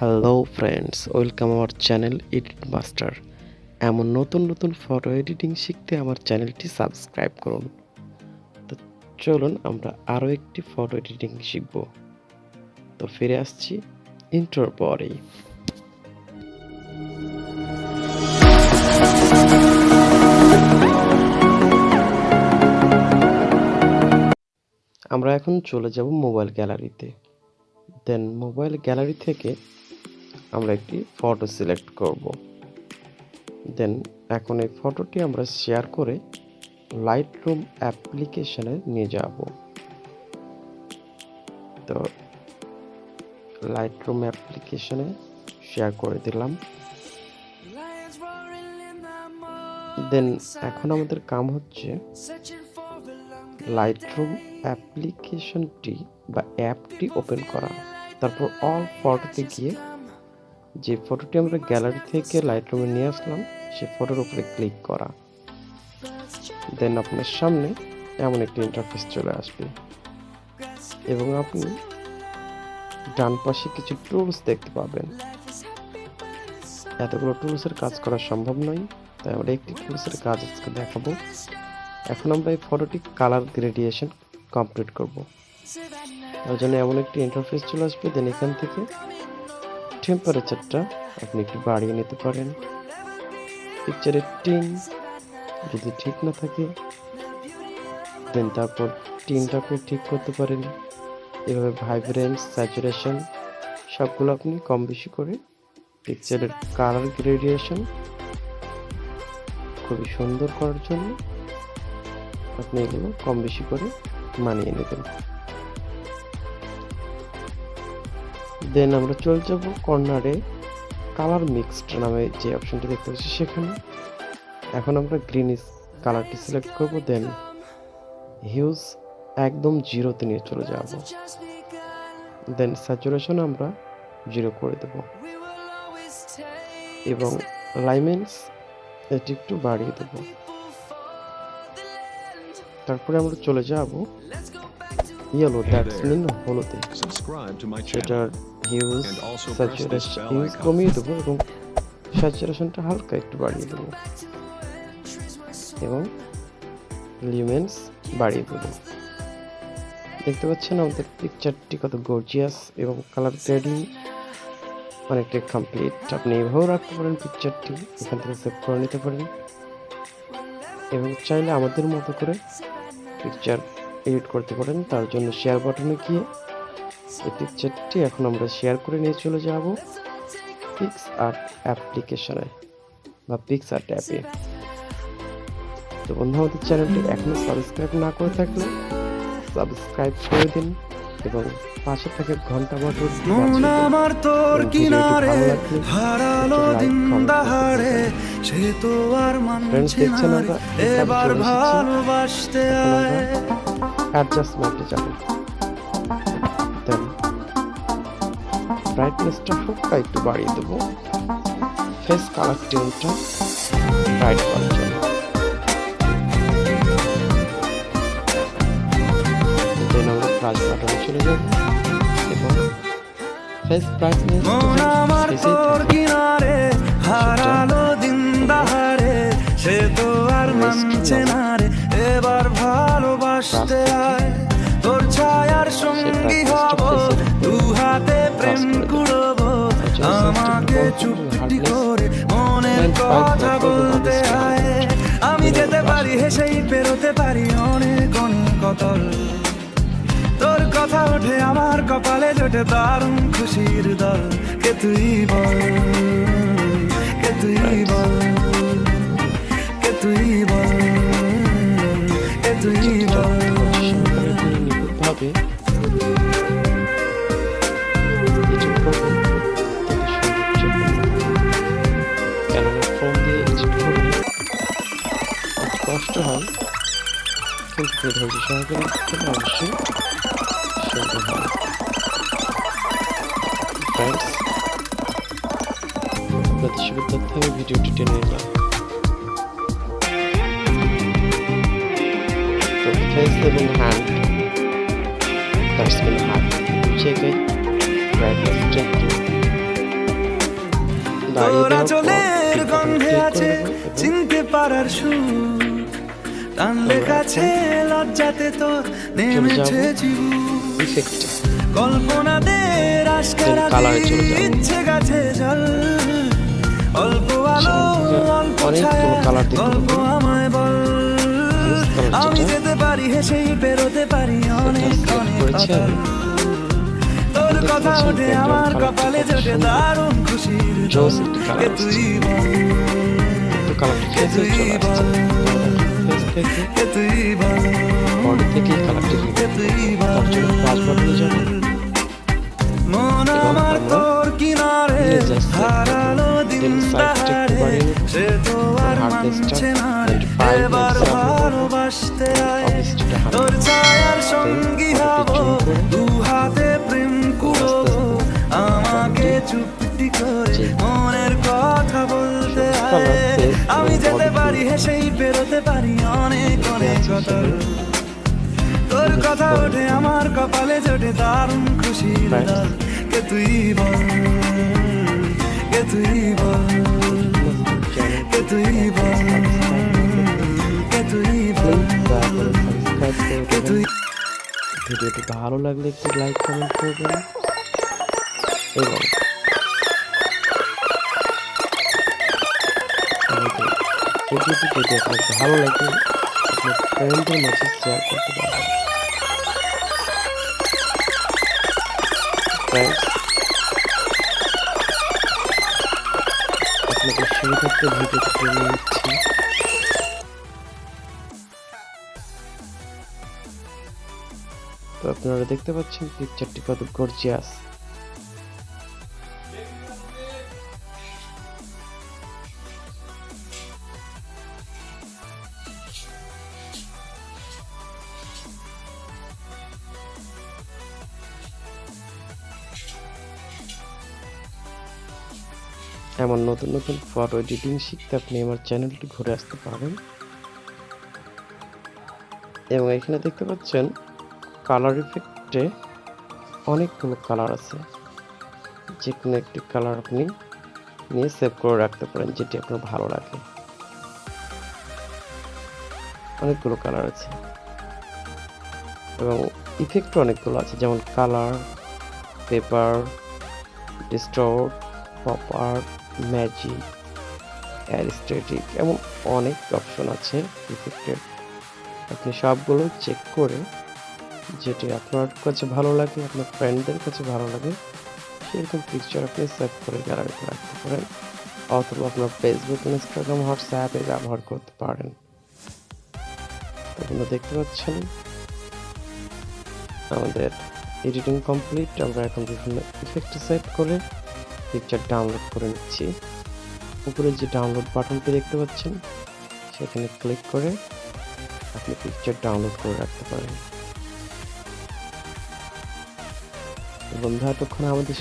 Hello friends, welcome our channel edit master. এমন নতুন নতুন ফটো এডিটিং শিখতে আমার চ্যানেলটি সাবস্ক্রাইব করুন। তো চলুন আমরা আরও একটি ফটো এডিটিং শিখব। তো ফিরে আসছি ইন্ট্রোর পরেই। আমরা এখন চলে যাব মোবাইল গ্যালারিতে। দেন মোবাইল গ্যালারি থেকে আমরা একটি ফটো সিলেক্ট করব। দেন এখন এই ফটোটি আমরা শেয়ার করে লাইটরুম অ্যাপ্লিকেশনে নিয়ে যাব। তো লাইটরুম অ্যাপ্লিকেশনে শেয়ার করে দিলাম। দেন এখন আমাদের কাম হচ্ছে লাইটরুম অ্যাপ্লিকেশনটি বা অ্যাপটি ওপেন করা। তারপর অল ফটোতে গিয়ে যে ফটোটি আমরা গ্যালারি থেকে লাইটরুমে নিয়ে আসলাম সেই ফটোর উপরে ক্লিক করা। দেন আপনার সামনে এমন একটি ইন্টারফেস চলে আসবে এবং আপনি ডান পাশে কিছু টুলস দেখতে পাবেন। এতগুলো টুলসের কাজ করা সম্ভব নয়, তাই আমরা একটি টুলসের কাজ আজকে দেখাবো। এখন আমরা এই ফটোটি কালার গ্রেডিয়েশন কমপ্লিট করব। তার জন্য এমন একটি ইন্টারফেস চলে আসবে। দেন এখান থেকে টেম্পারেচারটা আপনি একটু বাড়িয়ে নিতে পারেন। পিকচারের টিন যদি ঠিক না থাকে দেন তারপর টিনটা আপনি ঠিক করতে পারেন। এভাবে ভাইব্রেন্স, স্যাচুরেশন সবগুলো আপনি কম বেশি করে পিকচারের কালার গ্রেডিয়েশন খুবই সুন্দর করার জন্য আপনি এগুলো কম বেশি করে মানিয়ে নেবেন। দেন আমরা চলে যাব কর্নারে কালার মিক্সড নামে যে অপশনটি দেখতে পাচ্ছি সেখানে। এখন আমরা গ্রিন কালারটি সিলেক্ট করব। দেন হিউজ একদম জিরোতে নিয়ে চলে যাব। দেন স্যাচুরেশন আমরা 0 করে দেব এবং লাইমেন্স এটি একটু বাড়িয়ে দেব। তারপরে আমরা চলে যাব ইয়েলো, দ্যাটস মিন হলুদে। সেটার হিউজ কমিয়ে দেবো এবং স্যাচুরেশনটা হালকা একটু বাড়িয়ে দেবো এবং লিউমেন্স বাড়িয়ে দেবো। দেখতে পাচ্ছেন আমাদের পিকচারটি কত গর্জিয়াস এবং কালার গ্রেডিং অনেকটা কমপ্লিট। আপনি এভাবেও রাখতে পারেন পিকচারটি, এখান থেকে সেভ করে নিতে পারেন এবং চাইলে আমাদের মতো করে পিকচার এডিট করতে পারেন। তার জন্য শেয়ার বাটনে গিয়ে এই পিকচারটি এখন আমরা শেয়ার করে নিয়ে চলে যাব পিক্সআর্ট অ্যাপ্লিকেশনে বা পিক্সআর্ট অ্যাপে। তো বন্ধু, আমাদের চ্যানেলটি এখনো সাবস্ক্রাইব না করে থাকলে সাবস্ক্রাইব করে দিন এবং পাশে থেকে ঘন্টা বাটনটি মন আমার তোর কিনারে হারালো দিন দাহাড়ে, সে তো আর মানছে না এবার ভালোবাসতে আয়। অ্যাডজাস্টমেন্টে যাবেন। দেন ব্রাইটনেসটা হালকা একটু বাড়িয়ে দেবো ফেস কালার টিউনটা ব্রাইট করার জন্য। দেন আমরা প্লাস বাটনে চলে যাব এবং ফেস ব্রাইটনেস মন আমার তোর কিনারে হারালো দিন দাহাড়ে, সে তো আর মানছে না রে এবার ভালোবাসতে আয়। তোর ছায়ার সঙ্গী হব, দু হাতে প্রেম কুড়বো, আমাকে চুপটি করে মনের কথা বলতে আয়। আমি যেতে পারি হেসেই পেরোতে পারি অনেক অনেক অতল, তোর কথা ওঠে আমার কপালে জোটে দারুণ খুশির দল। কে তুই বল, কে তুই বল, কে তুই বল, কে তুই বল। ভাবে কেননা ফোন দিয়ে এডিট করলে কষ্ট হয়, কিন্তু ধৈর্য সহকারে অবশ্যই সুন্দর হয়। ফ্রেন্ডস, আপনাদের সুবিধার্থে আমি ভিডিওটি টেনে নিলাম। তো ফেস এবং হ্যান্ড, দ্যাটস মিন হ্যান্ড জায়গায় ব্রাইটনেস 10 বাড়িয়ে তোর দেওয়ার পর আঁচলের তিন বাটন গন্ধে ক্লিক করে আছে দেবো এবং চিনতে পারার সুর টানলে আমরা কাছে লজ্জাতে তোর চলে যাব নেমেছে জীবু ইফেক্টে কল্পনা দে রাস্কারা কালারে চলে যাব। ইচ্ছে গাছে জল অল্প আলো অল্প ছায়া অনেকগুলো কালার দেখতে গল্প পাবেন। আমায় বল কালার আমি যেটা যেতে পারি হেসেই বেরোতে পারি অনেক select অনেক করেছি কথা আমি। তোর দেখতে কথা পাচ্ছেন ওঠে background আমার colour কপালে কত জোটে সুন্দর। দারুণ খুশির Joss দোল। একটি colour কে আসছে। তুই বল তো কালারটা ফেসে চলে আসছে ফেস থেকে কে তুই বল বডি থেকে কালারটি কে তুই বল তার জন্য প্লাস বাটনে যাব মন এবং আমার আমরা তোর কিনারে নিয়ে just select হারালো করব। দিন Then side টা একটু দাহারে বাড়িয়ে নেব। সে তো আর hard disk টা মানছে না রে 25 এবার example করব। ভালোবাসতে আয় Opacity টা 100 তোর ছায়ার সঙ্গী Then হব photoটি zoom করে দু হাতে প্রেম কুড়ব আমাকে চুপটি করে জি। মনের কথা বলতে সবুজ আয় colour, face আমি এবং যেতে body পারি দিয়ে হেসেই বেরোতে পারি অনেক অনেক আছে কথা সেখানে। তোর Just কথা follow ওঠে the আমার কপালে জোটে দারুণ খুশির Friends. দল কে তুই বল কে তুই বল কে তুই বল কে তুই বল কে তুই ভিডিওটি ভালো লাগলে একটু লাইক কমেন্ট করবেন এবং আমাদের ভিডিওটি যদি আপনার ভালো লাগে আপনার ফ্রেন্ডদের মাঝে শেয়ার করতে পারবেন ফ্রেন্ডস আপনাদের সুবিধার্থে ভিডিওটি করে নিচ্ছি তো আপনারা দেখতে পাচ্ছেন পিকচারটি কত গর্জিয়াস এমন নতুন নতুন ফটো এডিটিং শিখতে আপনি আমার চ্যানেলটি ঘুরে আসতে পারেন এবং এখানে দেখতে পাচ্ছেন কালার ইফেক্টে অনেকগুলো কালার আছে যে কোনো একটি কালার আপনি নিয়ে সেভ করে রাখতে পারেন যেটি আপনার ভালো লাগে অনেকগুলো কালার আছে এবং ইফেক্ট অনেকগুলো আছে যেমন colour paper distort pop art magic artistic এমন অনেক অপশন আছে ইফেক্টের আপনি সবগুলো চেক করে যেটি আপনার কাছে ভালো লাগে আপনার ফ্রেন্ডদের কাছে ভালো লাগে সেরকম পিকচার আপনি সেভ করে গ্যালারিতে রাখতে পারেন অথবা আপনার ফেসবুক ইনস্টাগ্রাম হোয়াটসঅ্যাপে ব্যবহার করতে পারেন আপনারা দেখতে পাচ্ছেন আমাদের এডিটিং কমপ্লিট আমরা এখন বিভিন্ন ইফেক্ট সেট করে পিকচার ডাউনলোড করে নিচ্ছি উপরে যে ডাউনলোড বাটনটি দেখতে পাচ্ছেন সেখানে ক্লিক করে আপনি পিকচার ডাউনলোড করে রাখতে পারেন বন্ধুরা এতক্ষণ আমাদের